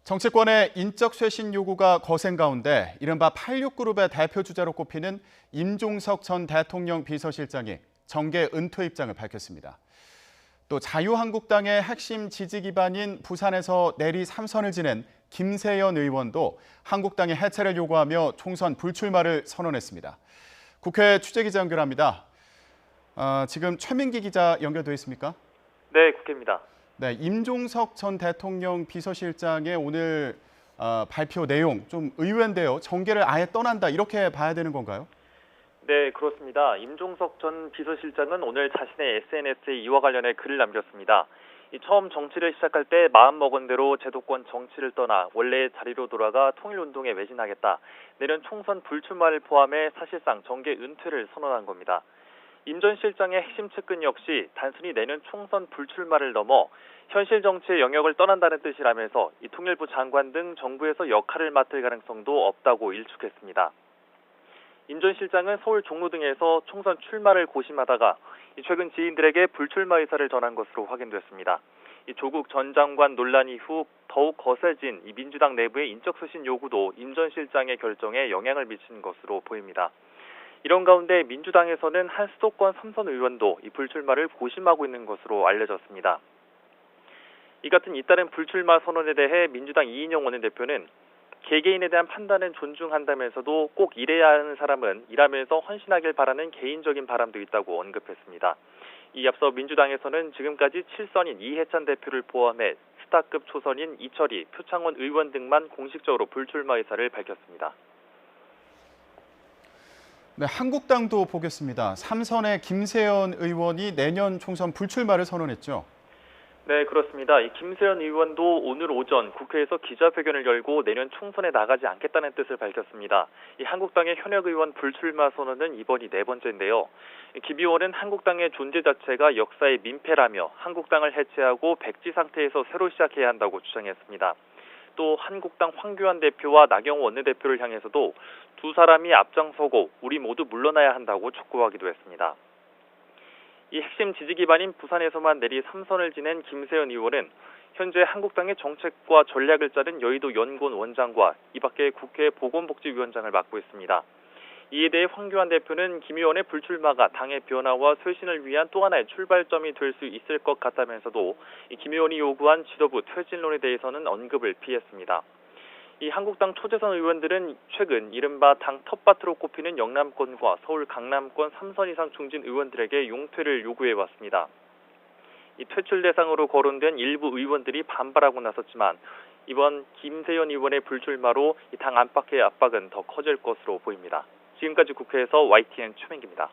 정치권의 인적 쇄신 요구가 거센 가운데 이른바 86그룹의 대표 주자로 꼽히는 임종석 전 대통령 비서실장이 정계 은퇴 입장을 밝혔습니다. 또 자유한국당의 핵심 지지 기반인 부산에서 내리 3선을 지낸 김세연 의원도 한국당의 해체를 요구하며 총선 불출마를 선언했습니다. 국회 취재기자 연결합니다. 지금 최민기 기자 연결돼 있습니까? 네, 국회입니다. 네, 임종석 전 대통령 비서실장의 오늘 발표 내용 좀 의외인데요. 정계를 아예 떠난다 이렇게 봐야 되는 건가요? 네, 그렇습니다. 임종석 전 비서실장은 오늘 자신의 SNS에 이와 관련해 글을 남겼습니다. 처음 정치를 시작할 때 마음먹은 대로 제도권 정치를 떠나 원래의 자리로 돌아가 통일운동에 매진하겠다. 내년 총선 불출마를 포함해 사실상 정계 은퇴를 선언한 겁니다. 임 전 실장의 핵심 측근 역시 단순히 내년 총선 불출마를 넘어 현실 정치의 영역을 떠난다는 뜻이라면서 이 통일부 장관 등 정부에서 역할을 맡을 가능성도 없다고 일축했습니다. 임 전 실장은 서울 종로 등에서 총선 출마를 고심하다가 최근 지인들에게 불출마 의사를 전한 것으로 확인됐습니다. 조국 전 장관 논란 이후 더욱 거세진 민주당 내부의 인적 쇄신 요구도 임 전 실장의 결정에 영향을 미친 것으로 보입니다. 이런 가운데 민주당에서는 한 수도권 3선 의원도 이 불출마를 고심하고 있는 것으로 알려졌습니다. 이 같은 잇따른 불출마 선언에 대해 민주당 이인영 원내대표는 개개인에 대한 판단은 존중한다면서도 꼭 일해야 하는 사람은 일하면서 헌신하길 바라는 개인적인 바람도 있다고 언급했습니다. 이 앞서 민주당에서는 지금까지 7선인 이해찬 대표를 포함해 스타급 초선인 이철희, 표창원 의원 등만 공식적으로 불출마 의사를 밝혔습니다. 네, 한국당도 보겠습니다. 3선의 김세연 의원이 내년 총선 불출마를 선언했죠. 네, 그렇습니다. 김세연 의원도 오늘 오전 국회에서 기자회견을 열고 내년 총선에 나가지 않겠다는 뜻을 밝혔습니다. 한국당의 현역 의원 불출마 선언은 이번이 네 번째인데요. 김 의원은 한국당의 존재 자체가 역사의 민폐라며 한국당을 해체하고 백지 상태에서 새로 시작해야 한다고 주장했습니다. 또 한국당 황교안 대표와 나경원 원내대표를 향해서도 두 사람이 앞장서고 우리 모두 물러나야 한다고 촉구하기도 했습니다. 이 핵심 지지 기반인 부산에서만 내리 3선을 지낸 김세연 의원은 현재 한국당의 정책과 전략을 짜는 여의도 연구원 원장과 이 밖에 국회 보건복지위원장을 맡고 있습니다. 이에 대해 황교안 대표는 김 의원의 불출마가 당의 변화와 쇄신을 위한 또 하나의 출발점이 될 수 있을 것 같다면서도 김 의원이 요구한 지도부 퇴진론에 대해서는 언급을 피했습니다. 이 한국당 초재선 의원들은 최근 이른바 당 텃밭으로 꼽히는 영남권과 서울 강남권 3선 이상 중진 의원들에게 용퇴를 요구해왔습니다. 이 퇴출 대상으로 거론된 일부 의원들이 반발하고 나섰지만 이번 김세연 의원의 불출마로 이 당 안팎의 압박은 더 커질 것으로 보입니다. 지금까지 국회에서 YTN 최민기입니다.